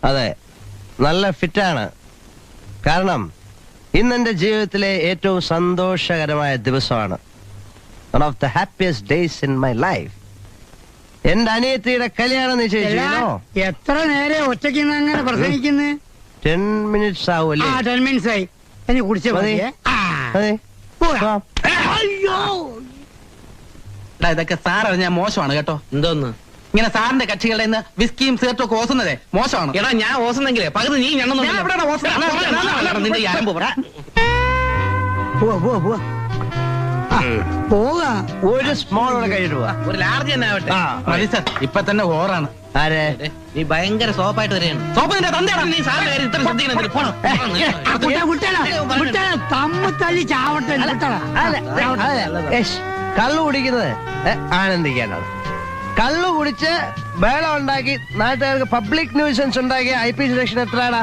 അതെ, നല്ല ഫിറ്റാണ്. കാരണം ഇന്നെന്റെ ജീവിതത്തിലെ ഏറ്റവും സന്തോഷകരമായ ദിവസമാണ്. One of the happiest days in my life. എന്റെ അനിയത്തിയുടെ കല്യാണം നിശ്ചയിച്ചിരുന്നോ? എത്ര നേരെ ഒറ്റയ്ക്ക് അങ്ങനെ പ്രസംഗിക്കുന്നു? 10 minutes ആവൂല്ലേ? 10 minutes ആയി. എനിക്ക് കുടിച്ച അതെ. അയ്യോ, ഇതൊക്കെ സാർ അറിഞ്ഞാൽ മോശമാണ് കേട്ടോ. എന്തോന്ന് ഇങ്ങനെ സാറിന്റെ കക്ഷികളുടെ നിന്ന് വിസ്കിയും സീർട്ടും ഒക്കെ ഓസുന്നതേ മോശമാണ്. എടാ, ഞാൻ ഓസുന്നെങ്കിലേ പകുതി നീ ഞാൻ എവിടെയാണ് ഓസുന്നത്? നിന്റെ ഈ അരമ്പ് പറ. പോവാ. ഒരു സ്മോൾ കൂടെ കഴിഞ്ഞിട്ട് പോവാ. ഒരു ലാർജ് തന്നെ ആവട്ടെ. മതി സാർ, ഇപ്പൊ തന്നെ ഓറാണ്. ആരെ? നീ ഭയങ്കര സോപ്പായിട്ട് വരികയാണ്. സോപ്പ് നിന്റെ തന്തയാണ്. നീ സാറിന്റെ കാര്യം ഇത്ര ശ്രദ്ധിക്കണം. പോണം. തമ്മ തല്ലി ചാവട്ടെ. കള്ളു കുടിക്കുന്നത് ആനന്ദിക്കാനാണ്. കള്ളു കുടിച്ച് ബഹളം ഉണ്ടാക്കി നാട്ടുകാർക്ക് പബ്ലിക് ന്യൂസൻസ് ഉണ്ടാക്കിയ IP സെക്ഷൻ എത്രയാടാ?